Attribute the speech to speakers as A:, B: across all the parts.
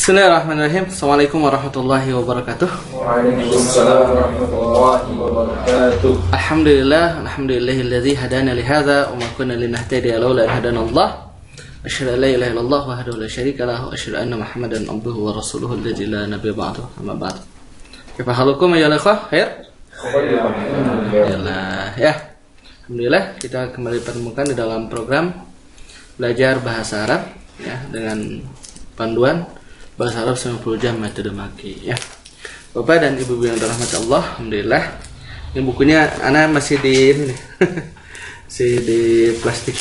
A: Bismillahirrahmanirrahim. Assalamualaikum warahmatullahi wabarakatuh.
B: Waalaikumsalam warahmatullahi wabarakatuh.
A: Alhamdulillahilladzi hadana li hadza wa ma kunna linahtadiya laula an hadana Allah. Asyhadu an la ilaha illallah wahdahu la syarika lahu wa asyhadu anna Muhammadan abduhu wa rasuluhu alladzi la nabiyya ba'dahu. Amma ba'd. Kaifa halukum ya ikhwah? Khair? Alhamdulillah. Ya. Alhamdulillah kita kembali pertemukan di dalam program belajar bahasa Arab ya dengan panduan bahasa Arab 90 jam metode maki ya. Bapak dan Ibu yang dirahmati Allah, alhamdulillah. Ini bukunya ana masih di ini. Masih di plastik.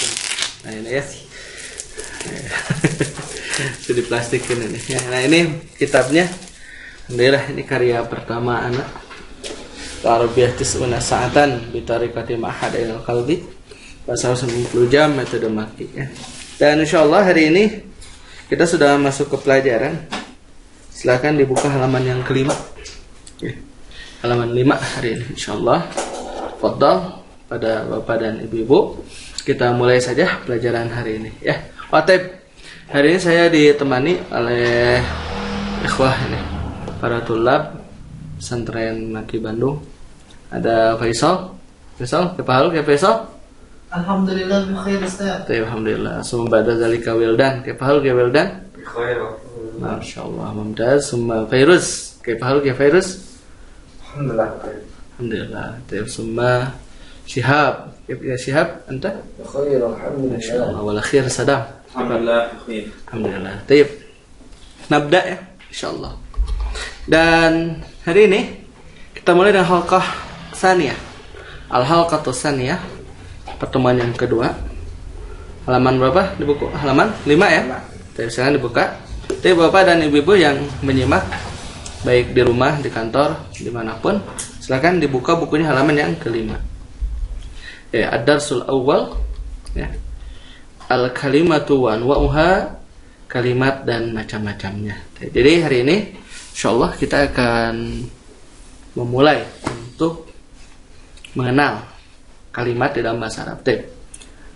A: Nah, ini ya. Masih di plastikin ini. Ya, nah, ini kitabnya. Alhamdulillah ini karya pertama anak. Arabiyah tis'una sa'atan bi tariqati ma'had al-qalbi. Bahasa Arab 90 jam metode maki ya. Dan insyaallah hari ini kita sudah masuk ke pelajaran. Silakan dibuka halaman yang kelima. Halaman 5 hari ini insyaallah. Fadhal pada Bapak dan Ibu-ibu. Kita mulai saja pelajaran hari ini ya. Otep. Hari ini saya ditemani oleh ikhwah ini. Para tulab pesantren Maki Bandung. Ada Faisal. Faisal, kepala ya Faisal?
C: Alhamdulillah bikhair Ustaz.
A: Alhamdulillah. Summa ba'da zalika Wildan. Kaifa haluka ya Wildan?
B: Bikhair.
A: Masyaallah, mumtaz. Summa Fairuz. Kaifa haluka ya Fairuz?
B: Alhamdulillah.
A: Alhamdulillah. Tayyib. Summa Syihab. Kaifa ya Syihab anta?
B: Bikhair alhamdulillah.
A: Masyaallah. Wal akhir Sadam.
B: Alhamdulillah bikhair.
A: Alhamdulillah. Tayyib. Nabda ya insyaallah. Dan hari ini kita mulai dengan halqah tsaniyah. Al-halqatu tsaniyah. Pertemuan yang kedua. Halaman berapa di buku? Halaman 5 ya. Tapi sekarang dibuka. Tapi Bapak dan Ibu-ibu yang menyimak baik di rumah, di kantor, dimanapun, silakan dibuka bukunya halaman yang kelima. Ya, ad-darsul awal ya. Al-kalimatu wa anwa'uha, kalimat dan macam-macamnya. Jadi hari ini insyaallah kita akan memulai untuk mengenal kalimat di dalam bahasa Arab.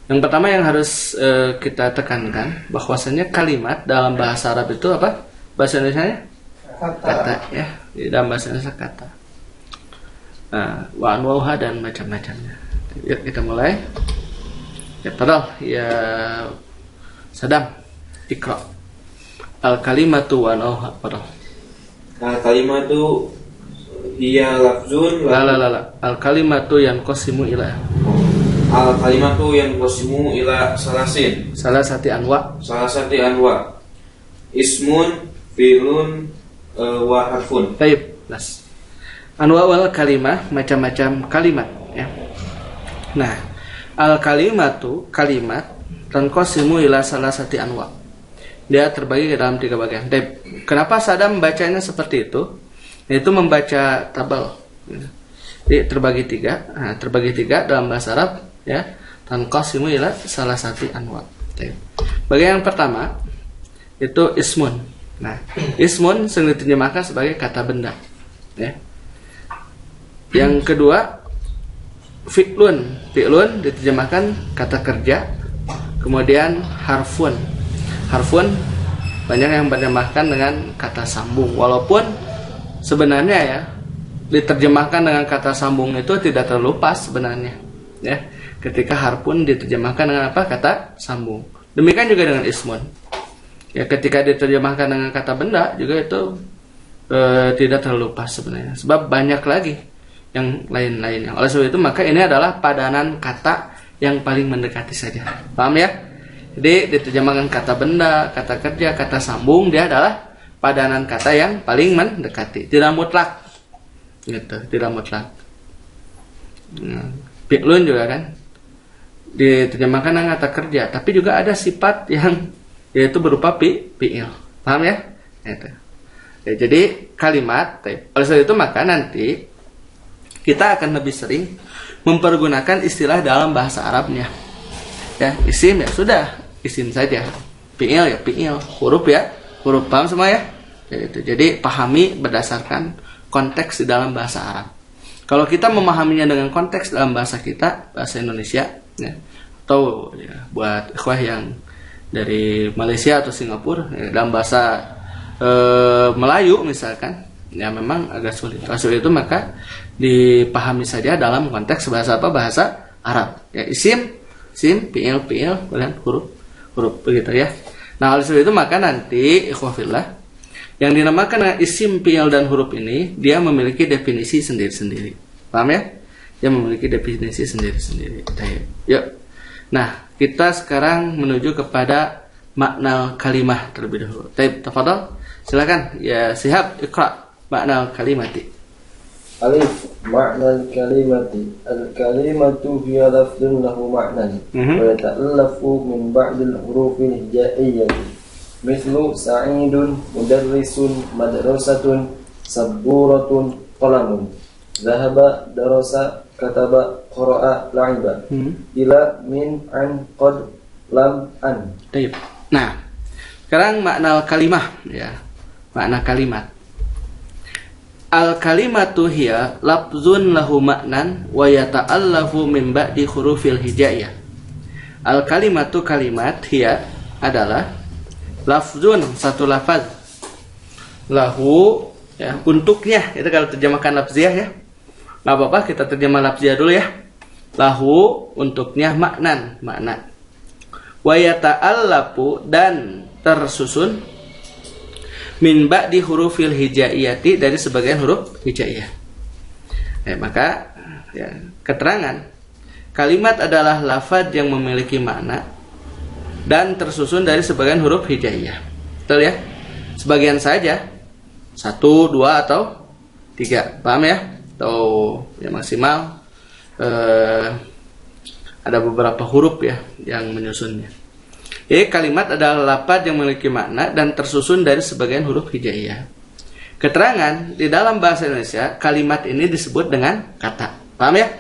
A: Yang pertama yang harus kita tekankan bahwasanya kalimat dalam bahasa Arab itu apa? Bahasa Indonesianya? Kata ya. Di dalam bahasa Indonesia kata. Wa anwa'uha dan macam-macamnya. Yuk kita mulai. Ya padahal ya Sadam Iqra. Al-kalimatu wa anwa'uha padahal.
B: Al-kalimatu hiya lafzun
A: La. Al-kalimatu yanqasimu ila
B: Al-kalimatu yanqasimu ila salasin.
A: salasati anwa.
B: Salasati anwa. Ismun, fi'lun, wa harfun.
A: Baik, nas. Anwa wal kalimah, macam-macam kalimat ya. Nah, al-kalimatu kalimat tanqasimu ila salasati anwa. Dia terbagi ke dalam 3 bagian. Kenapa Sadam membacanya seperti itu? Yaitu membaca tabel. Jadi terbagi 3. Nah, terbagi 3 dalam bahasa Arab ya. Tanqasimu ila salasati anwa. Bagian yang pertama itu ismun. Nah, ismun sering diterjemahkan sebagai kata benda ya. Yang kedua fi'lun. Fi'lun diterjemahkan kata kerja. Kemudian harfun. Harfun banyak yang menerjemahkan dengan kata sambung. Walaupun sebenarnya ya diterjemahkan dengan kata sambung itu tidak terlalu pas sebenarnya ya. Ketika harfun diterjemahkan dengan apa? Kata sambung. Demikian juga dengan ismun. Ya ketika diterjemahkan dengan kata benda juga itu tidak terlalu pas sebenarnya. Sebab banyak lagi yang lain-lainnya. Oleh sebab itu maka ini adalah padanan kata yang paling mendekati saja. Paham ya? Jadi diterjemahkan kata benda, kata kerja, kata sambung, dia adalah padanan kata yang paling mendekati. Tidak mutlak. Gitu, tidak mutlak. Fi'lun juga kan diterjemahkan dengan kata kerja, tapi juga ada sifat yang yaitu berupa fi'il. Paham ya? Gitu. Ya, jadi kalimat, oleh sebab itu maka nanti kita akan lebih sering mempergunakan istilah dalam bahasa Arabnya. Ya, isim ya sudah, isim saja. Fi'il ya fi'il, huruf ya huruf. Paham semua ya? Gitu. Jadi pahami berdasarkan konteks di dalam bahasa Arab. Kalau kita memahaminya dengan konteks dalam bahasa kita, bahasa Indonesia ya, atau ya, buat ikhwah yang dari Malaysia atau Singapura ya, dalam bahasa Melayu misalkan, ya memang agak sulit. Kalau sulit itu maka dipahami saja dalam konteks bahasa apa? Bahasa Arab. Ya, isim, fiil, kemudian huruf begitu ya. Nah, oleh sebab itu maka nanti ikhwafillah yang dinamakan dengan isim, fiil dan huruf ini dia memiliki definisi sendiri-sendiri. Paham ya? Dia memiliki definisi sendiri-sendiri. Yuk. Nah, kita sekarang menuju kepada makna kalimah terlebih dahulu. Tafadhol. Silakan ya Syihab Iqra makna kalimati.
D: Alif makna kalimati. Al-kalimatu hiya lafzun lahu ma'nan wa yata'allafu min ba'dil hurufil hija'iyyati mislu sa'idun, mudarrisun, madrasatun, saburatun, qalamun, dhahaba, darasa, kataba, qara'a, la'iba, ila, min, an, qad, lam, an.
A: Baik. Nah, sekarang makna kalimah ya. Makna kalimat. Al-kalimatu hiya lafzun lahu ma'nan wa yata'allafu min ba'di hurufil hijaiyah. Al-kalimatu kalimat hiya adalah lafzun satu lafaz lahu ya untuknya. Itu kalau terjemahkan lafziah ya. Enggak apa-apa kita terjemah lafziah dulu ya. Lahu untuknya maknan, makna. Wa yata'allafu dan tersusun min ba'di hurufil hijaiyati dari sebagian huruf hijaiyah. Maka ya, keterangan kalimat adalah lafaz yang memiliki makna dan tersusun dari sebagian huruf hijaiyah. Betul ya? Sebagian saja 1, 2 atau 3. Paham ya? Atau ya maksimal ada beberapa huruf ya yang menyusunnya. Jadi kalimat adalah lafaz yang memiliki makna dan tersusun dari sebagian huruf hijaiyah. Keterangan di dalam bahasa Indonesia kalimat ini disebut dengan kata. Paham ya?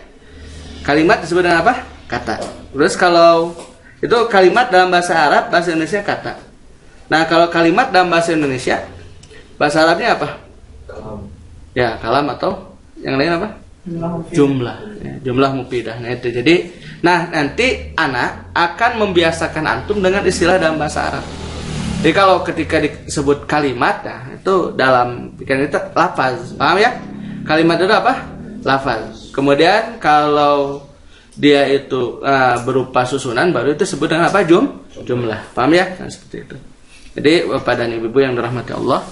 A: Kalimat disebut dengan apa? Kata. Terus kalau itu kalimat dalam bahasa Arab, bahasa Indonesia kata. Nah, kalau kalimat dalam bahasa Indonesia, bahasa Arabnya apa?
D: Kalam.
A: Ya, kalam atau yang lain apa? Jumlah. Ya, jumlah mufidah. Nah, itu. Jadi nanti anak akan membiasakan antum dengan istilah dalam bahasa Arab. Jadi kalau ketika disebut kalimat, nah, itu dalam pikiran itu lafaz. Paham ya? Kalimat itu apa? Lafaz. Kemudian kalau dia itu berupa susunan, baru itu disebut dengan apa? Jumlah. Paham ya? Nah, seperti itu. Jadi Bapak dan Ibu yang dirahmati Allah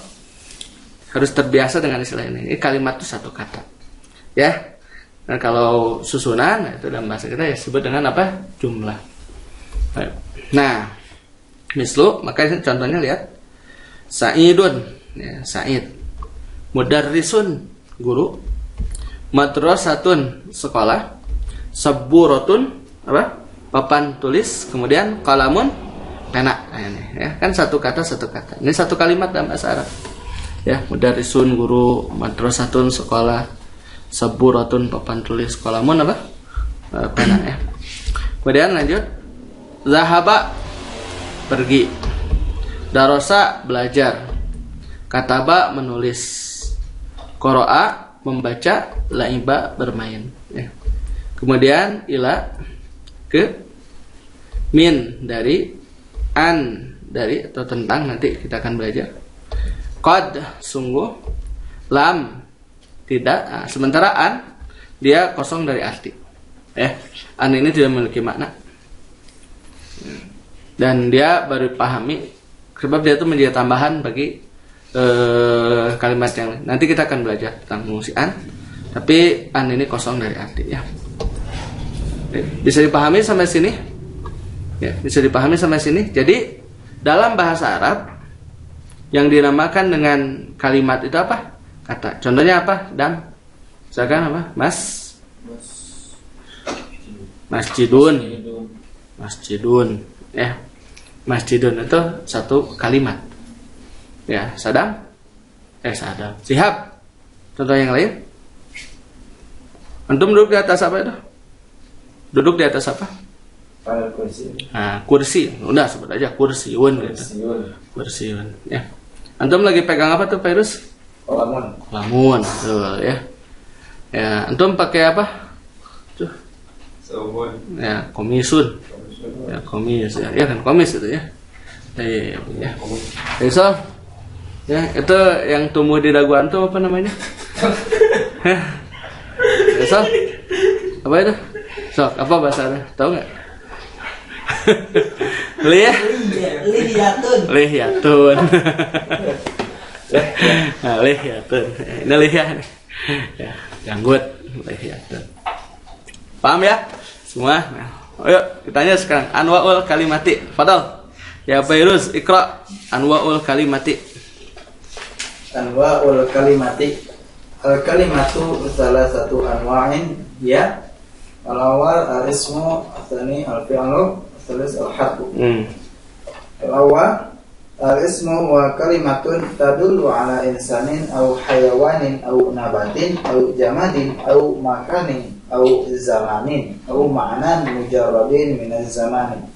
A: harus terbiasa dengan istilah ini. Ini kalimat itu satu kata. Ya. Nah, kalau susunan itu dalam bahasa kita ya disebut dengan apa? Jumlah. Nah, mislu, maka contohnya lihat. Sa'idun, ya, Sa'id. Mudarrisun, guru. Madrasatun, sekolah. Saburatun, apa? Papan tulis, kemudian qalamun, pena. Nah, ini ya, kan satu kata. Ini satu kalimat dalam bahasa Arab. Ya, mudarrisun, guru, madrasatun, sekolah. Saburatun, papan tulis, qalamun apa? Pena ya. Kemudian lanjut. Zahaba, pergi. Darasa, belajar. Kataba, menulis. Qara'a, membaca. La'iba, bermain ya. Kemudian ila, ke. Min, dari. An, dari atau tentang, nanti kita akan belajar. Qad, sungguh. Lam, tidak. Nah, sementara an dia kosong dari arti. An ini tidak memiliki makna. Dan dia baru pahami sebab dia itu menjadi tambahan bagi kalimat yang lain. Nanti kita akan belajar tentang fungsi an. Tapi an ini kosong dari arti ya. Bisa dipahami sampai sini? Ya, bisa dipahami sampai sini. Jadi dalam bahasa Arab yang dinamakan dengan kalimat itu apa? Kata. Contohnya apa? Dam. Misalkan apa? Masjidun. Ya. Masjidun itu satu kalimat. Ya, Sadam. Syihab. Contoh yang lain. Antum duduk di atas apa itu? Duduk di atas apa?
D: Kursi.
A: Nah, kursi. Udah sebut aja kursiun gitu. Kursiun. Ya. Antum lagi pegang apa tuh, Virus? Lamun, betul ya. Ya, antum pakai apa? Tuh.
B: Sabun.
A: Ya, komisun. Ya, komis ya. Ya kan komis itu ya. Ya. So, Ya, itu yang tumbuh di daguan tuh apa namanya? Hah? Ya, Sok? Apa itu? Sok, apa bahasanya? Tahu nggak? Lih, lihyatun. Nah, lihyatun. Ini lihyah nih. Ya, janggut lihyatun. Paham ya? Semua? Nah, ayo ditanya sekarang anwaul kalimati. Fadal. Ya Fairuz, Iqra anwaul kalimati.
E: Anwa'ul kalimati. Al kalimatu salah satu anwa'in ya. Al-awwal al-ismu, al-tsani al-fi'lu, al-tsalits al-harfu. Al-awwal al-ismu wa kalimatun tadullu ala insanin aw hayawanin aw nabatin aw jamadin aw makanin aw zamanin aw ma'nan mujarradin min az-zamani.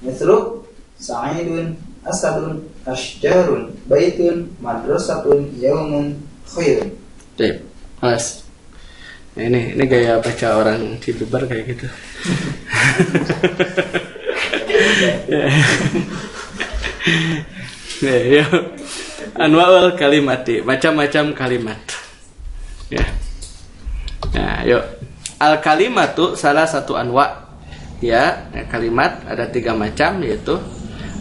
E: Mithlu sa'idun, asadun, ashjarun, baitun, madrasatun, yaumun, khairun.
A: Baik, Mas. Nah, ini gaya baca orang Cilebar kayak gitu. Ya, anwaul kalimati, macam-macam kalimat. Ya. Nah, yuk. Al kalimatu salah satu anwa. Ya, kalimat ada 3 macam yaitu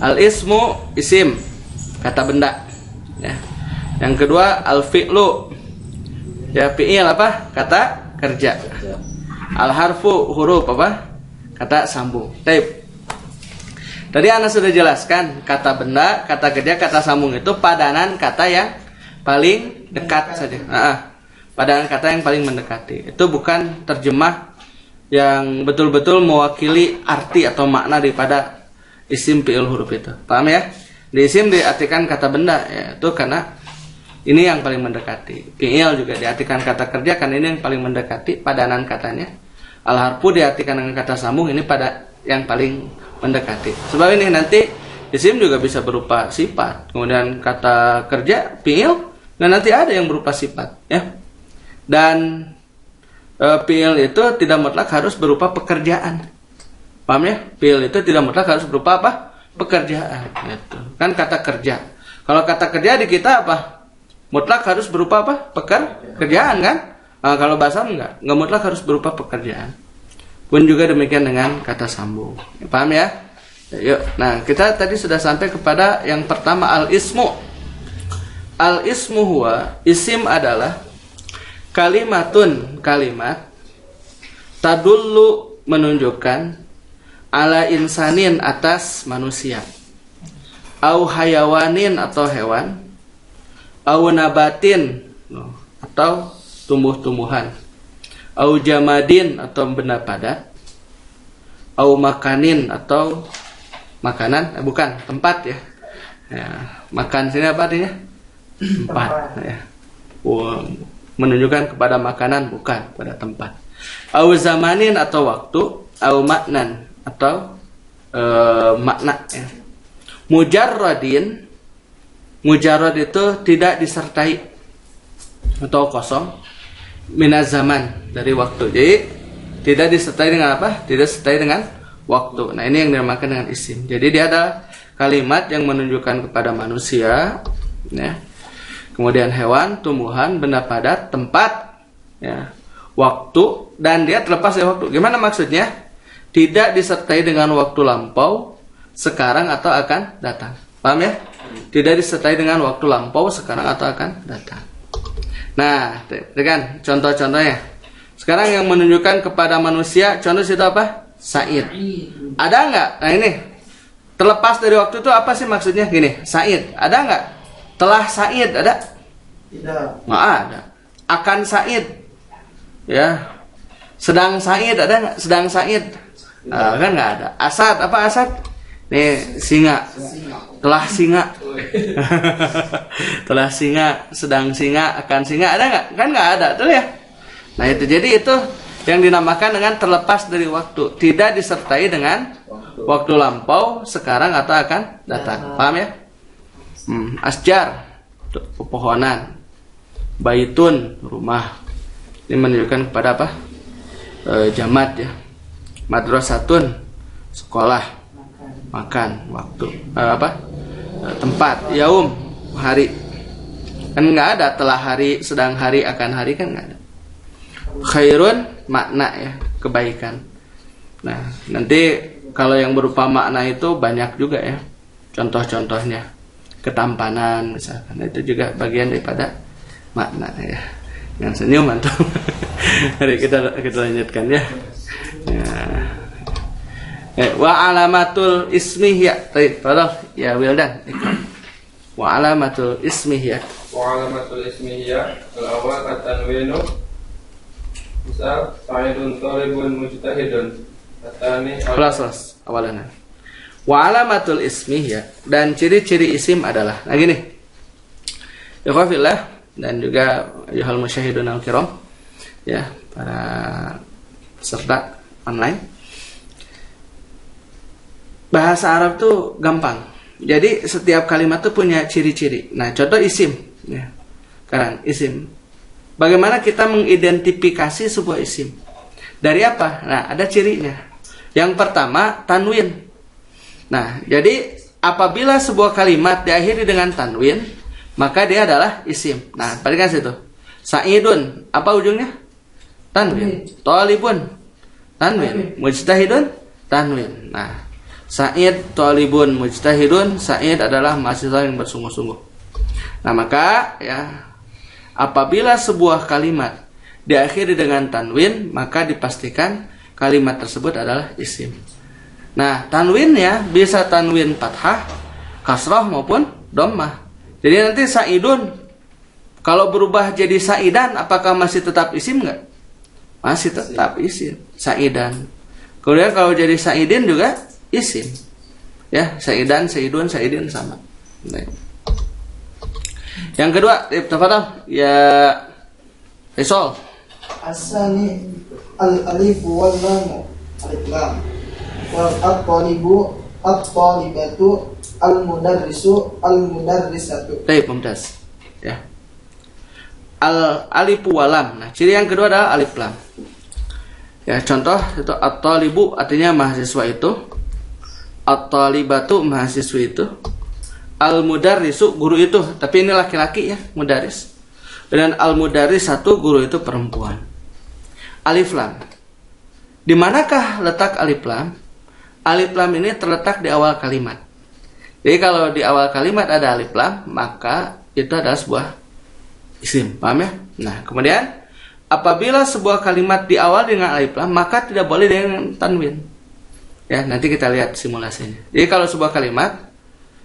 A: al ismu, isim, kata benda. Ya. Yang kedua al fi'lu. Ya, fi'il apa? Kata kerja. Al harfu, huruf apa? Kata sambung. Baik. Tadi Ana sudah jelaskan kata benda, kata kerja, kata sambung itu padanan kata yang paling dekat saja. Padanan kata yang paling mendekati. Itu bukan terjemah yang betul-betul mewakili arti atau makna daripada isim fi'il huruf itu. Paham ya? Di isim diartikan kata benda, ya, itu karena ini yang paling mendekati. Fi'il juga diartikan kata kerja karena ini yang paling mendekati padanan katanya. Al harfu diartikan dengan kata sambung, ini pada yang paling mendekati. Sebab ini nanti isim juga bisa berupa sifat. Kemudian kata kerja fi'il, dan nanti ada yang berupa sifat, ya. Dan fi'il itu tidak mutlak harus berupa pekerjaan. Paham ya? Fi'il itu tidak mutlak harus berupa apa? Pekerjaan. Gitu. Kan kata kerja. Kalau kata kerja di kita apa? Mutlak harus berupa apa? Pekerjaan kan? Kalau bahasa enggak mutlak harus berupa pekerjaan. Pun juga demikian dengan kata sambung. Paham ya? Yuk. Nah, kita tadi sudah sampai kepada yang pertama al-ismu. Al-ismu huwa, isim adalah kalimatun, kalimat tadullu, menunjukkan ala insanin, atas manusia, au hayawanin atau hewan, au nabatin atau tumbuh-tumbuhan, au jamadin atau benda padat, au makanin atau makanan, bukan tempat ya. Ya, makan sini apa artinya? Tempat ya. Menunjukkan kepada makanan, bukan pada tempat. Au zamanin atau waktu, au maknan atau makna ya. Mujarradin, mujarrad itu tidak disertai atau kosong, minaz zaman, dari waktu. Jadi tidak disertai dengan apa? Tidak disertai dengan waktu. Nah, ini yang dinamakan dengan isim. Jadi dia ada kalimat yang menunjukkan kepada manusia, ya. Kemudian hewan, tumbuhan, benda padat, tempat, ya, waktu, dan dia terlepas dari waktu. Gimana maksudnya? Tidak disertai dengan waktu lampau, sekarang atau akan datang. Paham ya? Tidak disertai dengan waktu lampau, sekarang atau akan datang. Nah, itu kan contoh-contohnya. Sekarang yang menunjukkan kepada manusia, contoh situ apa? Said. Ada nggak? Nah ini, terlepas dari waktu itu apa sih maksudnya? Gini, Said. Ada nggak? Telah Said ada?
E: Tidak.
A: Nggak ada. Akan Said. Ya. Sedang Said ada nggak? Sedang Said. Kan nggak ada. Asad, apa Asad? Nih, singa. Telah singa. Telah singa, sedang singa, akan singa, ada nggak? Kan nggak ada tuh ya. Nah itu, jadi itu yang dinamakan dengan terlepas dari waktu, tidak disertai dengan waktu lampau, sekarang atau akan datang. Paham ya? Asjar, pepohonan. Baitun, rumah. Ini menunjukkan kepada apa? Jamad ya. Madrasatun, sekolah. Makan, waktu, tempat. Yaum, hari. Kan nggak ada telah hari, sedang hari, akan hari, kan nggak ada. Khairun makna ya, kebaikan. Nah, nanti kalau yang berupa makna itu banyak juga ya. Contoh-contohnya ketampanan misalkan, itu juga bagian daripada makna ya. Yang senyum antum. Mari kita lanjutkan ya. Wa alamatul ismi ya. Baik, ya Wildan. Wa alamatul ismi ya.
B: Wa alamatul ismi ya al-awwal at-tanwinu. Misal fa'ilun talibun mujtahidun. Atani
A: Kelas awalannya. Wa alamatul ismi ya, dan ciri-ciri isim adalah nah gini. Ikhwafillah dan juga ayuhal musyahidun al-kiram ya, para peserta online. Bahasa Arab tuh gampang. Jadi setiap kalimat tuh punya ciri-ciri. Nah, contoh isim ya. Sekarang isim. Bagaimana kita mengidentifikasi sebuah isim? Dari apa? Nah, ada cirinya. Yang pertama, tanwin. Nah, jadi apabila sebuah kalimat diakhiri dengan tanwin, maka dia adalah isim. Nah, perhatikan situ. Sa'idun, apa ujungnya? Tanwin. Thalibun, tanwin. Mujtahidun, tanwin. Nah, Sa'id, thalibun, mujtahidun. Sa'id adalah mahasiswa yang bersungguh-sungguh. Nah, maka ya, apabila sebuah kalimat diakhiri dengan tanwin, maka dipastikan kalimat tersebut adalah isim. Nah, tanwinnya bisa tanwin fathah, kasrah maupun dhammah. Jadi nanti sa'idun kalau berubah jadi sa'idan, apakah masih tetap isim enggak? Masih tetap isim, sa'idan. Kemudian kalau jadi sa'idin juga isim. Ya, sa'idan, sa'idun, sa'idin sama. Baik. Yang kedua, tafadhal ya Faisal.
E: Asani al-alif wal lam alif lam wal at-talibu at-talibatu al-mudarrisu al-mudarrisatu.
A: Baik, mumtaz. Ya. Al-alif wal lam. Nah, ciri yang kedua adalah alif lam. Ya, contoh itu at-talibu artinya mahasiswa itu. At-talibatu mahasiswi itu. Al-mudarrisu guru itu, tapi ini laki-laki ya, mudarris. Dan al-mudarrisatu guru itu perempuan. Alif lam. Di manakah letak alif lam? Alif lam ini terletak di awal kalimat. Jadi kalau di awal kalimat ada alif lam, maka itu adalah sebuah isim, paham ya? Nah, kemudian apabila sebuah kalimat di awal dengan alif lam, maka tidak boleh dengan tanwin. Ya, nanti kita lihat simulasinya. Jadi kalau sebuah kalimat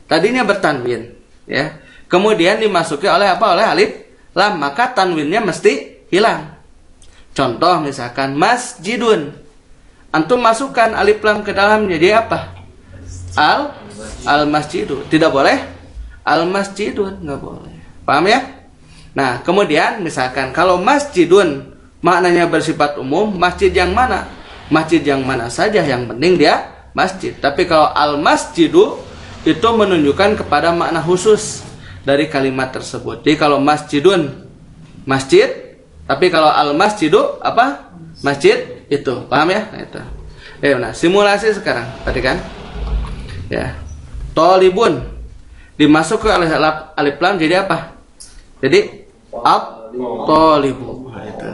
A: tadinya bertanwin, ya, kemudian dimasuki oleh apa? Oleh alif lam, maka tanwinnya mesti hilang. Contoh misalkan masjidun, antum masukkan alif lam ke dalam jadi apa? Al masjidu, tidak boleh al masjidun, nggak boleh. Paham ya? Nah, kemudian misalkan kalau masjidun maknanya bersifat umum, masjid yang mana? Masjid yang mana saja, yang penting dia masjid. Tapi kalau al masjidu itu menunjukkan kepada makna khusus dari kalimat tersebut. Jadi kalau masjidun masjid, tapi kalau al masjidu apa? Masjid itu. Paham ya? Nah, itu. Nah, simulasi sekarang. Perhatikan. Ya. Thalibun dimasuk ke alif lam jadi apa? Jadi at-thalibu. Nah, itu.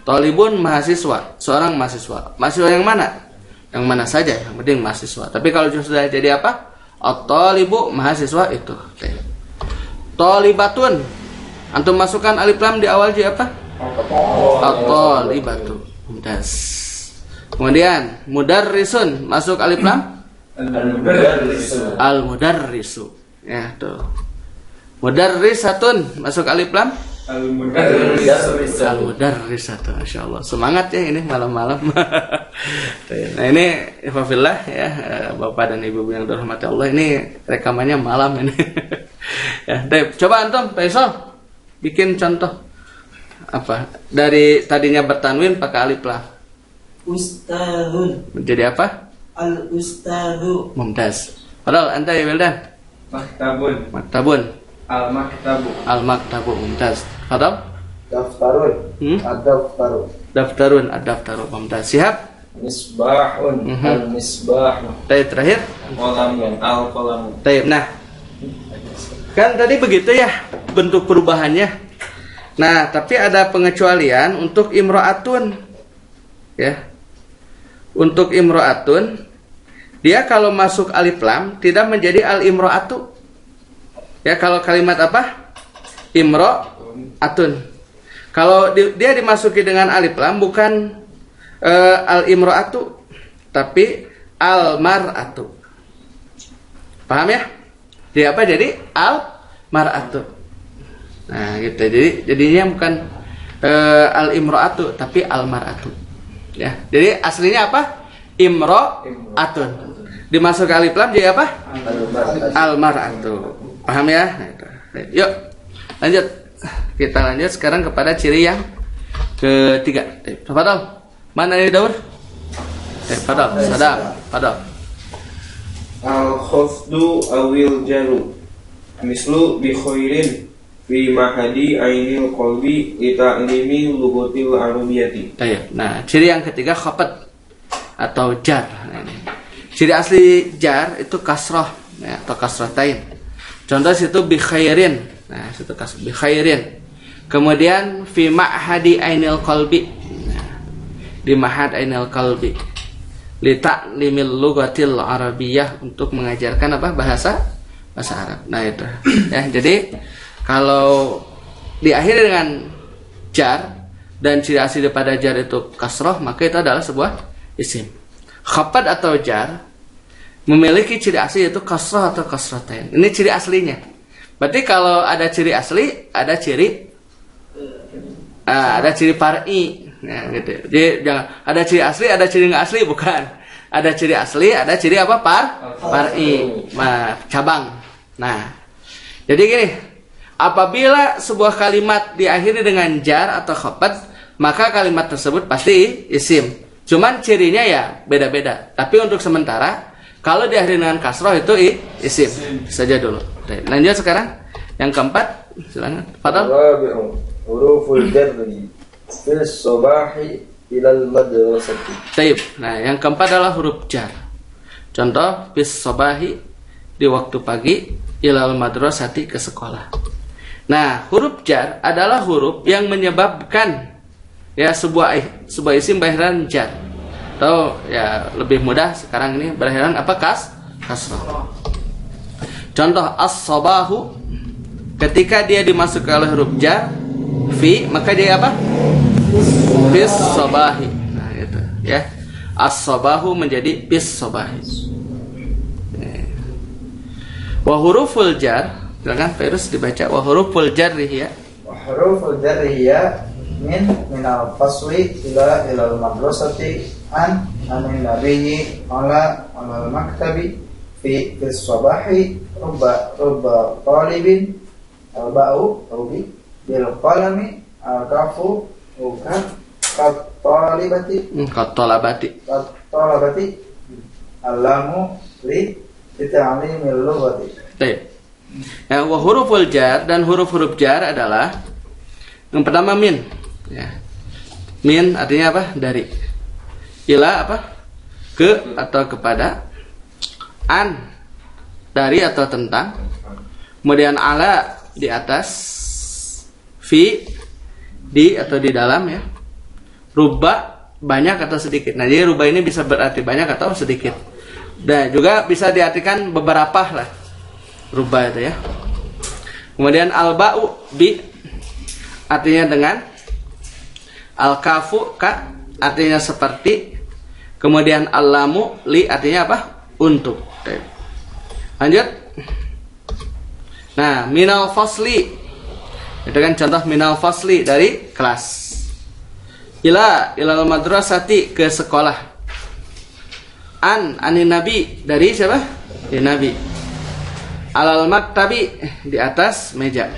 A: Thalibun mahasiswa, seorang mahasiswa. Mahasiswa yang mana? Yang mana saja, yang penting mahasiswa. Tapi kalau sudah jadi apa? At-thalibu mahasiswa itu. Thalibatun. Antum masukkan alif lam di awal jadi apa? At-thalibatu. Das. Kemudian mudarrisun masuk alif lam? Al-mudarrisu. Ya, tuh. Mudarrisatun masuk alif lam? Al-mudarrisatu. Masyaallah. Semangat ya ini malam-malam. Nah, ini ifafillah ya, Bapak dan Ibu yang dirahmati Allah, ini rekamannya malam ini. Ya, coba antum Faisal bikin contoh apa? Dari tadinya bertanwin pakai alif lam.
C: Ustadzun.
A: Menjadi apa?
C: Al-ustadzu.
A: Mumtaz. Padahal anta ya Wildan. Maktabun. Al-maktabu. Mumtaz. Padahal
D: Daftarun.
A: Ad-daftaru. Mumtaz. Siap?
D: Misbahun. Al-misbahu.
A: Terakhir.
B: Qalamun. Al-qalamu.
A: Nah, kan tadi begitu ya. bentuk perubahannya. Nah, tapi ada pengecualian untuk imro'atun. Ya. Untuk imro'atun, dia kalau masuk alif lam tidak menjadi al-imro'atu. Ya, kalau kalimat apa? Imro'atun. Kalau dia dimasuki dengan alif lam bukan al-imro'atu, tapi al-mar'atu. Paham ya? Dia apa? Jadi al-mar'atu. Nah, gitu. Jadinya bukan al-imro'atu tapi al-mar'atu. Ya. Jadi aslinya apa? Imro'atun. Dimasuk alif lam jadi apa? Al-mar'atu. Paham ya? Nah, itu. Yuk, lanjut. Kita lanjut sekarang kepada ciri yang ketiga. Fadal. Mana ini Daur? Fadal, sadar, Fadal.
B: Al-khafdu awil jaru mislu bi khairin fi mahadi ainil qalbi li ta'limi lughatil arabiyyati.
A: Nah, ciri yang ketiga khafat atau jar. Nah, ini. Ciri asli jar itu kasrah ya, atau kasratain. Contoh situ bi khairin. Nah, situ kasrah bi khairin. Kemudian fi mahadi ainil qalbi. Nah, di mahad ainil qalbi. Li ta'limil lughatil arabiyyah, untuk mengajarkan apa? Bahasa Arab. Nah, itu. Ya, jadi kalau diakhiri dengan jar dan ciri asli daripada jar itu kasroh, maka itu adalah sebuah isim. Khafad atau jar memiliki ciri asli yaitu kasroh atau kasrotain. Ini ciri aslinya. Berarti kalau ada ciri asli, ada ciri far'i. Ya, gitu. Jadi jangan ada ciri asli, ada ciri nggak asli, bukan. Ada ciri asli, ada ciri apa? Far'i, cabang. Nah, jadi gini. Apabila sebuah kalimat diakhiri dengan jar atau khafad, maka kalimat tersebut pasti isim. Cuman cirinya ya beda-beda. Tapi untuk sementara, kalau diakhiri dengan kasroh itu isim saja dulu. Lanjut sekarang yang keempat, silakan. Fadal.
D: Huruful jarri fil sabahi ilal madrasati.
A: Taib. Nah, yang keempat adalah huruf jar. Contoh fis sabahi, di waktu pagi, ilal madrasati, ke sekolah. Nah, huruf jar adalah huruf yang menyebabkan ya sebuah isim berakhiran jar. Atau ya lebih mudah sekarang ini berakhiran apa? Kasrah. Contoh as-sabahu, ketika dia dimasukkan oleh huruf jar fi, maka dia apa? Bis sabahi. Nah, itu ya. As-sabahu menjadi bis sabahi. Wa huruful jar, silakan Virus dibaca. Wa huruful jarri ya.
E: Wa huruful jarri ya min al-fasli ila al madrasati anin nabiyyi ala al-maktabi fi sabahi rubba talibin al-ba'u bi bil qalami al-kafu talabati al-lamu li ta'limil lughati.
A: Baik. Ya, wa huruful jar, dan huruf-huruf jar adalah yang pertama min. Ya. Min artinya apa? Dari. Ila apa? Ke atau kepada. An, dari atau tentang. Kemudian ala, di atas. Fi, di atau di dalam ya. Ruba, banyak atau sedikit. Nah, jadi ruba ini bisa berarti banyak atau sedikit. Dan juga bisa diartikan beberapa lah. Ruba itu ya. Kemudian al-ba'u, bi, artinya dengan. Al-kafu, ka, artinya seperti. Kemudian al-lamu, li, artinya apa? Untuk. Lanjut. Nah, minal fasli, itu kan contoh minal fasli, dari kelas. Ilal madrasati, ke sekolah. Anin nabi, dari siapa? Dari nabi. Alal maktabi, di atas meja.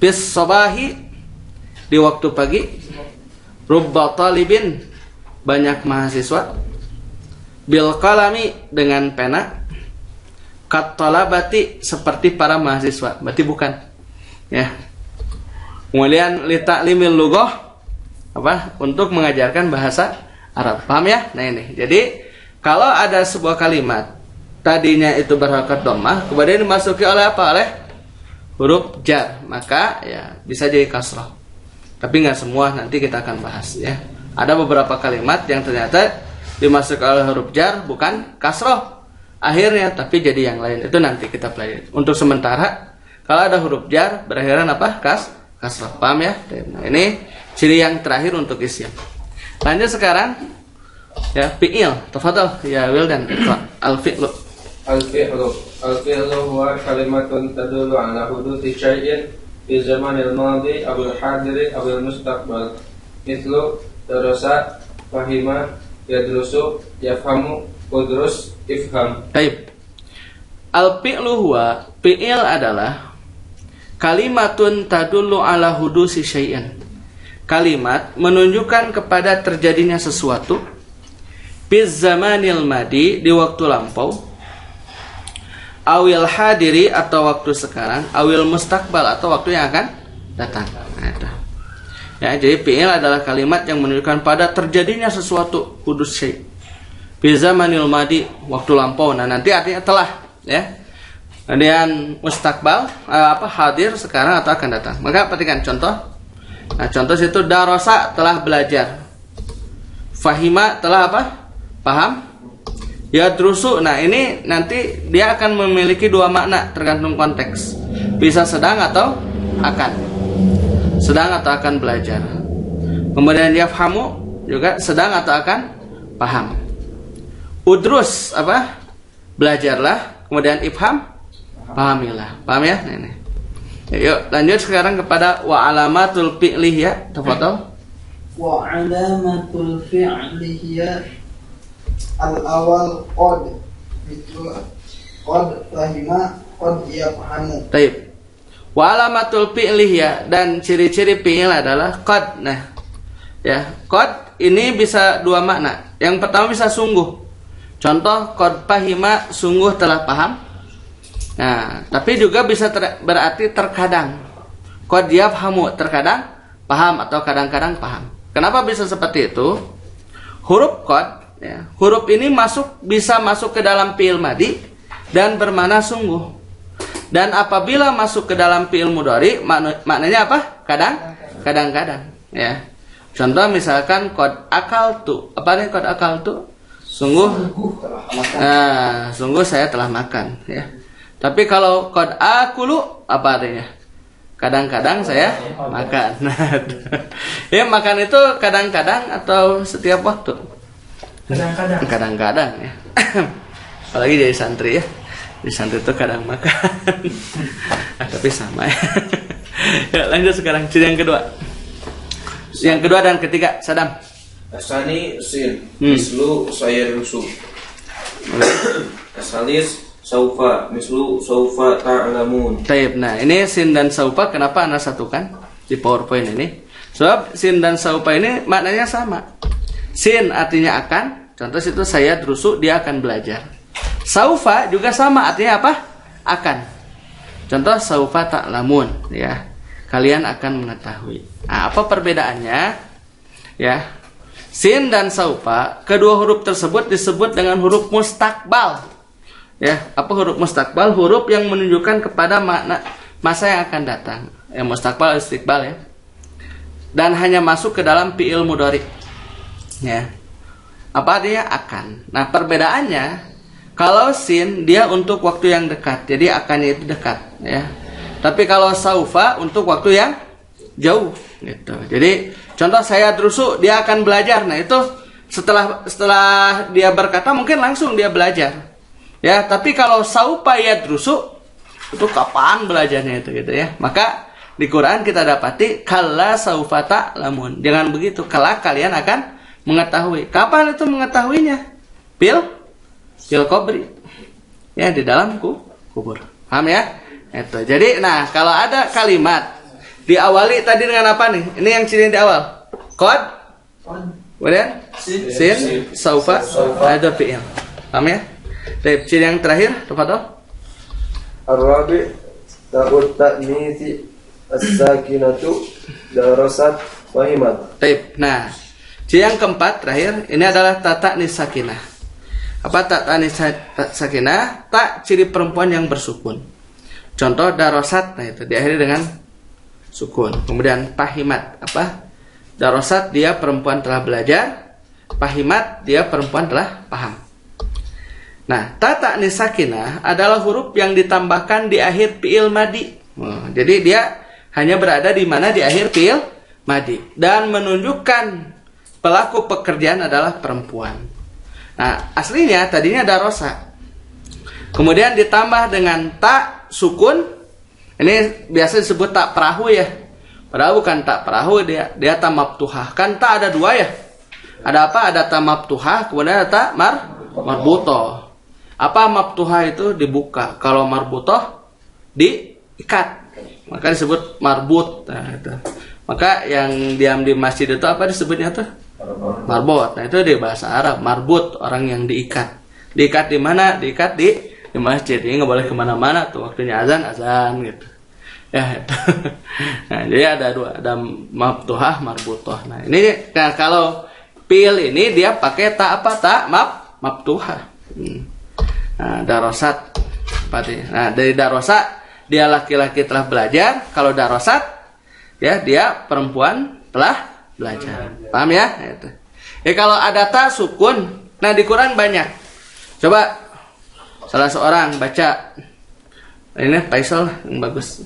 A: Bis sabahi, di waktu pagi. Rubba talibin, banyak mahasiswa. Bil qalami, dengan pena. Kat talabati, seperti para mahasiswa. Berarti bukan ya. Kemudian li ta'limil lughah, apa? Untuk mengajarkan bahasa Arab. Paham ya? Nah ini. Jadi kalau ada sebuah kalimat tadinya itu berharokat dhammah, kemudian dimasuki oleh apa? Oleh huruf jar, maka ya bisa jadi kasrah. Tapi nggak semua, nanti kita akan bahas ya. Ada beberapa kalimat yang ternyata dimasukkan oleh huruf jar bukan kasrah akhirnya, tapi jadi yang lain. Itu nanti kita pelajari. Untuk sementara kalau ada huruf jar berakhiran apa? Kasrah. Paham ya? Nah, ini ciri yang terakhir untuk isim. Lanjut sekarang ya, fi'il. Tafadhal ya Wildan, al-fi'lu.
B: Al-fi'lu huwa kalimatun tadullu ala huduthi syai'in fi zamanil madhi aw al-hadiri aw al-mustaqbal. Mithlu darasa, fahima, yadrusu, yafhamu, udrus, ifham.
A: Baik. Al-fi'lu huwa, fi'il adalah kalimatun tadullu ala hudusi syai'in. Kalimat menunjukkan kepada terjadinya sesuatu fi zamanil madi, di waktu lampau, awil hadiri atau waktu sekarang, awil mustaqbal atau waktu yang akan datang. Nah, itu. Ya, jadi fi'il adalah kalimat yang menunjukkan pada terjadinya sesuatu, hudus syai'. Fi zamanil madi, waktu lampau. Nah, nanti artinya telah, ya. Kemudian mustaqbal, hadir sekarang atau akan datang. Maka perhatikan contoh. Nah, contoh situ darasa, telah belajar. Fahima, telah apa? Paham. Yadrusu, nah ini nanti dia akan memiliki dua makna tergantung konteks. Bisa sedang atau akan. Sedang atau akan belajar. Kemudian yafhamu juga sedang atau akan paham. Udrus apa? Belajarlah. Kemudian ifham, pahamilah. Paham ya? Nah, ini. Yuk lanjut sekarang kepada wa alamatul fi'li ya. Tafadhal.
E: Wa alamatul fi'li hiya al-awal qad, itu qad fahima, qad yafhamu.
A: Baik. Wa alamatul fi'li ya, dan ciri-ciri fi'il adalah qad. Nah, ya, qad ini bisa dua makna. Yang pertama bisa sungguh. Contoh qad fahima, sungguh telah paham. Nah, tapi juga bisa berarti terkadang. Qad yafhamu, terkadang paham atau kadang-kadang paham. Kenapa bisa seperti itu? Huruf qad, ya, huruf ini bisa masuk ke dalam fi'il madi dan bermakna sungguh. Dan apabila masuk ke dalam fi'il mudhari, maknanya apa? Kadang-kadang, ya. Contoh misalkan qad akaltu. Apa nih qad akaltu? Sungguh saya telah makan, ya. Tapi kalau qad akulu, apa artinya? Kadang-kadang saya makan. Ya, makan itu kadang-kadang atau setiap waktu? Kadang-kadang ya. Apalagi jadi santri ya. Di santri itu kadang makan. Tapi sama ya. Ya, lanjut sekarang ciri yang kedua. Yang kedua dan ketiga, Sadam.
B: Asani sin, mislu saya rusuh. Asalis saufa, mislu saufa ta'lamun.
A: Taib. Nah, ini sin dan saufa kenapa Anda satukan di PowerPoint ini? Sebab sin dan saufa ini maknanya sama. Sin artinya akan, contoh situ saya drusu, dia akan belajar. Saufa juga sama, artinya apa? Akan. Contoh saufa ta'lamun, ya. Kalian akan mengetahui. Nah, apa perbedaannya? Ya. Sin dan saufa, kedua huruf tersebut disebut dengan huruf mustakbal. Ya, apa huruf mustakbal? Huruf yang menunjukkan kepada makna masa yang akan datang. Ya, mustakbal, istiqbal ya. Dan hanya masuk ke dalam fi'il mudhari. Ya. Apa dia? Akan. Nah, perbedaannya kalau sin dia untuk waktu yang dekat. Jadi akannya itu dekat, ya. Tapi kalau saufa untuk waktu yang jauh gitu. Jadi contoh saya drusu, dia akan belajar. Nah, itu setelah dia berkata mungkin langsung dia belajar. Ya, tapi kalau saufa yadrusu itu kapan belajarnya itu gitu ya. Maka di Quran kita dapati kalla saufa ta'lamun. Jangan begitu, kelak kalian akan mengetahui. Kapan itu mengetahuinya? Bil qabri. Ya, di dalam kubur. Paham ya? Itu. Jadi, nah, kalau ada kalimat diawali tadi dengan apa nih? Ini yang ciri di awal. Qad. Kemudian sin, saufa, ada fi'il. Paham ya? Baik, ciri yang terakhir, tafadhol.
D: Ar-rabi' ta'ut ta'nitsi as-sakinatu darasat fahimat.
A: Baik. Nah, ciri yang keempat terakhir ini adalah ta'nis sakinah. Apa ta'nis sakinah? Tak ciri perempuan yang bersukun. Contoh darosat, nah itu diakhiri dengan sukun. Kemudian pahimat, apa? Darosat dia perempuan telah belajar, pahimat dia perempuan telah paham. Nah, ta ta'nis sakinah adalah huruf yang ditambahkan di akhir fi'il madi. Jadi dia hanya berada di mana di akhir fi'il madi dan menunjukkan pelaku pekerjaan adalah perempuan. Nah, aslinya tadinya darosa. Kemudian ditambah dengan ta sukun. Ini biasa disebut tak perahu ya. Padahal bukan tak perahu, dia ta maftuhah. Kan ta ada dua ya. Ada apa? Ada ta maftuhah, kemudian ada ta marbutoh. Apa maftuhah itu dibuka. Kalau marbutoh diikat. Maka disebut marbut. Nah, itu. Maka yang diam di masjid itu apa disebutnya tuh? Marbot. Nah, itu di bahasa Arab. Marbut, orang yang diikat. Diikat di mana? Diikat di masjid. Ini nggak boleh kemana-mana tuh. Waktunya azan gitu. Ya, itu. Nah, jadi ada dua, ada maftuhah, marbutoh. Nah, ini kalau pil ini dia pakai tak apa? Tak maftuhah. Nah, darosat. Nah, dari darosat dia laki-laki telah belajar. Kalau darosat ya dia perempuan telah belajar. Paham ya? Itu. Kalau ada ta sukun, nah di Quran banyak. Coba salah seorang baca ini Faisal yang bagus.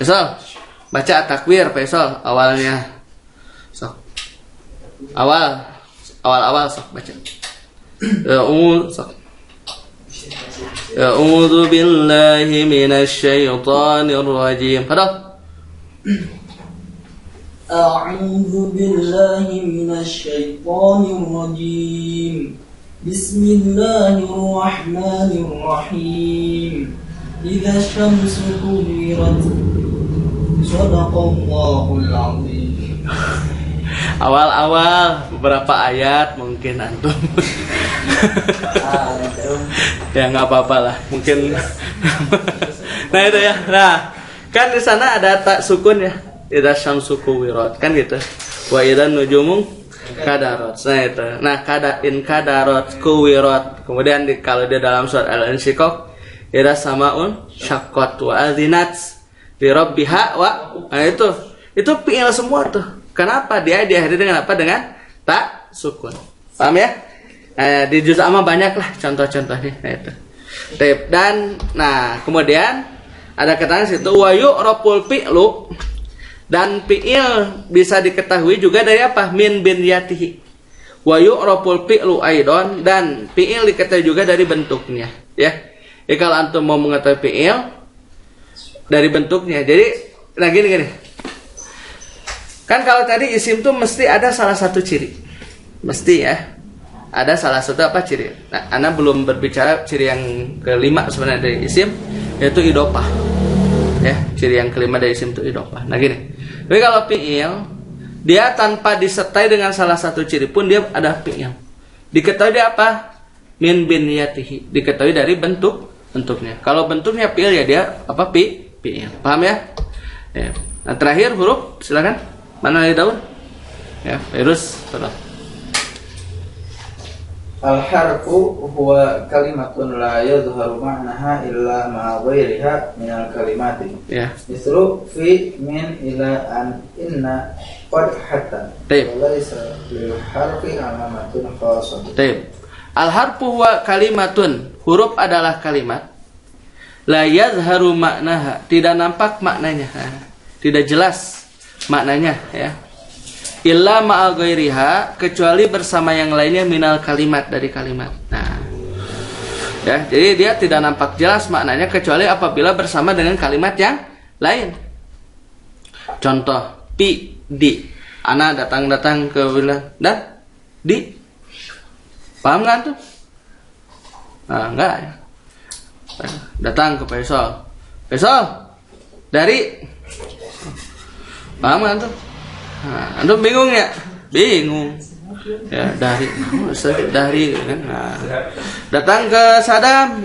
A: Faisal baca takwir Faisal awalnya. Sok. Awal sok baca. Sok. A'udzu billahi minasy syaithanir rajim. Padahal
C: أعوذ بالله من الشيطان الرجيم بسم الله الرحمن الرحيم إذا الشمس كورت صدق الله العظيم.
A: Awal-awal beberapa ayat mungkin antum. Ya nggak apa-apa lah, mungkin. Nah itu ya. Nah, kan di sana ada tak sukun ya. Idza syamsu kuwirat kan gitu. Wa idzan nujumu kadarat. Nah itu. Nah in kadarat kuwirat. Kemudian kalau di dalam surat Al-Insyiqaq idza samaun syaqqat wa adzinat li rabbiha wa. Nah itu fi'il semua tuh. Kenapa dia diakhiri dengan apa? Dengan tak sukun. Paham ya? Di juz amma banyak lah contoh-contohnya. Nah itu. Dan nah kemudian ada keterangan situ wa yu'raful fi'lu. Dan fi'il bisa diketahui juga dari apa? Min binyatihi. Wa yu'raful fi'lu aidon, dan fi'il diketahui juga dari bentuknya, ya. Jadi kalau antum mau mengetahui fi'il dari bentuknya. Jadi nah gini. Kan kalau tadi isim tuh mesti ada salah satu ciri. Mesti ya. Ada salah satu apa ciri. Nah, ana belum berbicara ciri yang kelima sebenarnya dari isim, yaitu idhofah. Ya, ciri yang kelima dari isim itu idhofah. Nah gini. Tapi kalau fi'il dia tanpa disertai dengan salah satu ciri pun dia ada fi'il. Diketahui dia apa? Min binyatihi. Diketahui dari bentuknya. Kalau bentuknya fi'il ya dia apa? Fi'il. Paham ya? Ya. Nah, terakhir huruf silakan. Mana dari Daud? Ya, Virus.
E: Al-harfu huwa kalimatun la yadhharu ma'naha illa ma'a ghairiha minal kalimati.
A: Ya.
E: Mislu fi min ila an inna qad hatta.
A: Baik.
E: Walaysa lil harfi alamatun khassah.
A: Baik. Al-harfu huwa kalimatun. Huruf adalah kalimat. La yadhharu ma'naha. Tidak nampak maknanya. Tidak jelas maknanya ya. Illa ma'a ghairiha, kecuali bersama yang lainnya minal kalimat, dari kalimat. Nah, ya, jadi dia tidak nampak jelas maknanya kecuali apabila bersama dengan kalimat yang lain. Contoh, pi, di. Ana datang ke bilang dan di. Paham kan tuh? Nah, enggak ya. Datang ke Faisal. Faisal, dari. Paham kan tuh? Nah, antum bingung ya? Bingung. Ya, dari kan. Nah, datang ke Sadam,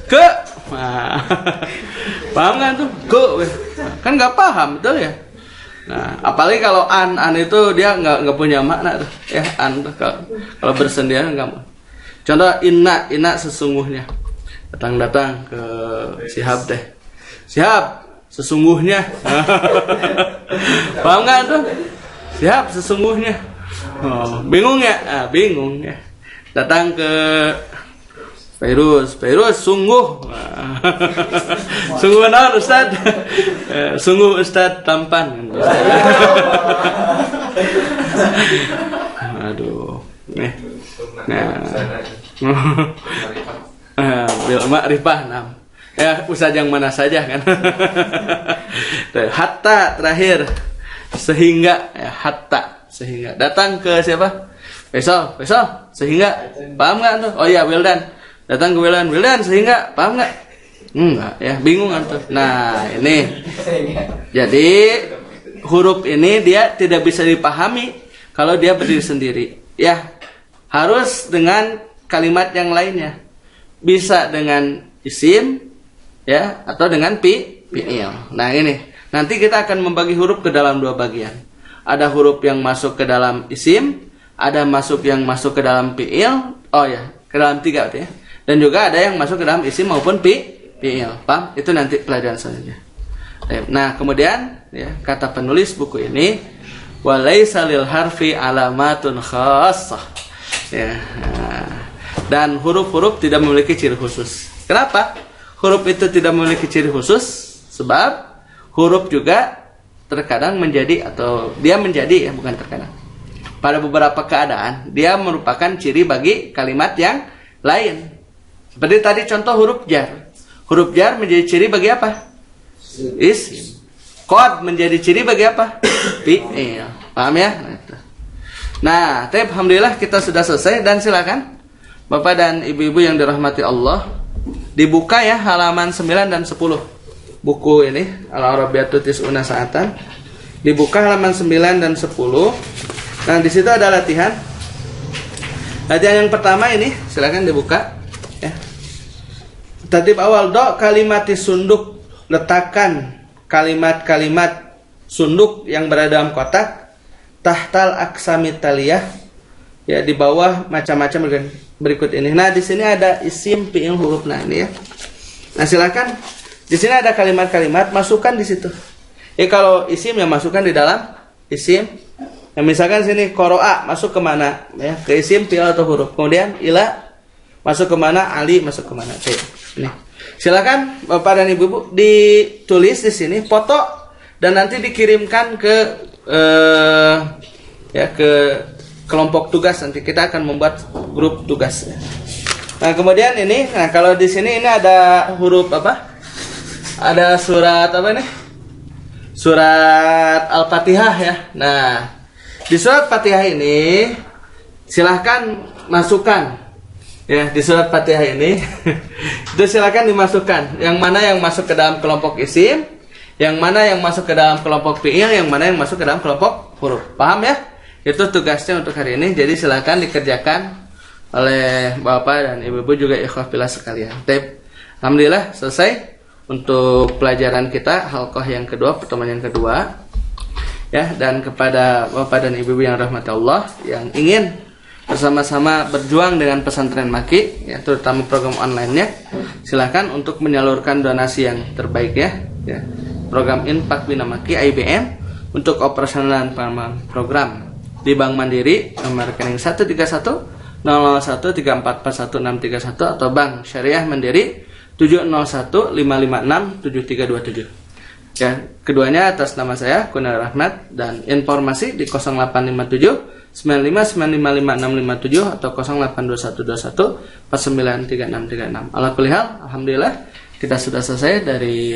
A: ke. Nah, paham kan tuh? Ke. Kan enggak paham betul ya? Nah, apalagi kalau an itu dia enggak punya makna tuh. Ya, an kalau bersendirian enggak. Contoh inna sesungguhnya. Datang ke Sihab deh. Siap, sesungguhnya. Paham nggak tuh? Siap, sesungguhnya. Oh, bingung ya? Bingung ya. Datang ke Fairuz, sungguh. Sungguh naon Ustaz? Sungguh Ustaz tampan. Aduh. Bil ma'rifah nam. Ya, Ustaz yang mana saja kan. Hatta terakhir. Sehingga ya, hatta sehingga. Datang ke siapa? Faisal, sehingga. Paham enggak tuh? Oh iya, Wildan. Datang ke Wildan sehingga paham nggak? Enggak ya, bingung antum. Nah ini, jadi huruf ini dia tidak bisa dipahami kalau dia berdiri sendiri. Ya, harus dengan kalimat yang lainnya. Bisa dengan isim, ya, atau dengan fi'il. Nah ini, nanti kita akan membagi huruf ke dalam dua bagian. Ada huruf yang masuk ke dalam isim, ada yang masuk ke dalam fi'il. Oh ya, ke dalam tiga berarti ya. Dan juga ada yang masuk ke dalam isim maupun fi'il. Paham? Itu nanti pelajaran selanjutnya. Nah, kemudian ya, kata penulis buku ini, walaisa lil harfi alamatun khassah. Ya. Nah, dan huruf-huruf tidak memiliki ciri khusus. Kenapa? Huruf itu tidak memiliki ciri khusus sebab huruf juga terkadang menjadi, atau dia menjadi ya, bukan terkadang. Pada beberapa keadaan dia merupakan ciri bagi kalimat yang lain. Seperti tadi contoh huruf jar. Huruf jar menjadi ciri bagi apa? Isim. Qad menjadi ciri bagi apa? Fi'il. Paham ya? Nah, alhamdulillah kita sudah selesai, dan silakan Bapak dan Ibu-ibu yang dirahmati Allah, dibuka ya halaman 9 dan 10. Buku ini Al-Arabiyatu Tis'una Sa'atan. Dibuka halaman 9 dan 10. Nah, di situ ada latihan. Latihan yang pertama ini, silakan dibuka. Ya. Tertib awal, do kalimati sunduk, letakkan kalimat-kalimat sunduk yang berada dalam kotak, tahtal aksami taliyah, ya, di bawah macam-macam berikut ini. Nah, di sini ada isim, fi'il, huruf. Nah, ini ya. Nah, silakan. Di sini ada kalimat-kalimat, masukkan di situ. Ya, kalau isim ya masukkan di dalam isim. Nah, misalkan sini qoro'a masuk ke mana? Ya, ke isim, fi'il atau huruf. Kemudian ila masuk ke mana? Ali masuk ke mana? Ini. Silakan Bapak dan Ibu ditulis di sini foto dan nanti dikirimkan ke ke kelompok tugas. Nanti kita akan membuat grup tugas. Nah, kemudian ini, nah kalau di sini ini ada huruf apa? Ada surat apa nih? Surat Al-Fatihah ya. Nah, di surat Fatihah ini silahkan masukkan ya, di surat Fatihah ini itu silahkan dimasukkan yang mana yang masuk ke dalam kelompok isim, yang mana yang masuk ke dalam kelompok fi'il, yang mana yang masuk ke dalam kelompok huruf. Paham ya? Itu tugasnya untuk hari ini. Jadi silahkan dikerjakan oleh Bapak dan Ibu-ibu juga ikhwah fillah sekalian. Alhamdulillah selesai untuk pelajaran kita halqah yang kedua, pertemuan yang kedua. Ya, dan kepada Bapak dan Ibu yang rahmati Allah yang ingin bersama-sama berjuang dengan pesantren Maki, ya, terutama program online-nya, silakan untuk menyalurkan donasi yang terbaik ya. Program Infak Bina Maki IBM untuk operasional program di Bank Mandiri nomor rekening 131 001 3441 631 atau Bank Syariah Mandiri 701 556 7327. Ya, keduanya atas nama saya Kunal Rahmat, dan informasi di 0857 95955657 atau 082121 493636. Alhamdulillah kita sudah selesai dari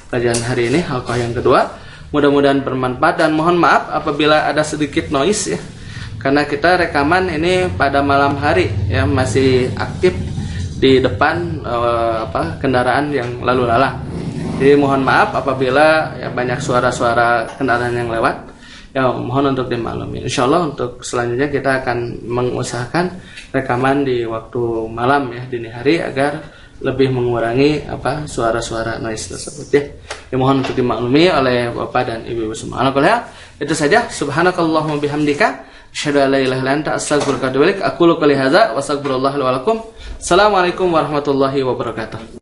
A: pelajaran hari ini halqah yang kedua. Mudah-mudahan bermanfaat, dan mohon maaf apabila ada sedikit noise ya, karena kita rekaman ini pada malam hari ya, masih aktif di depan kendaraan yang lalu lalang. Jadi mohon maaf apabila ya, banyak suara-suara kendaraan yang lewat. Ya, mohon untuk dimaklumi. Insyaallah untuk selanjutnya kita akan mengusahakan rekaman di waktu malam ya, dini hari, agar lebih mengurangi suara-suara noise tersebut ya. Ya, mohon untuk dimaklumi oleh Bapak dan Ibu semua. Alhamdulillah, itu saja. Subhanakallahumma bihamdika asyhadu an la ilaha illa anta astaghfiruka wa atubu ilaik. Aqulu qouli hadza wa astaghfirullah li wa lakum. Assalamualaikum warahmatullahi wabarakatuh.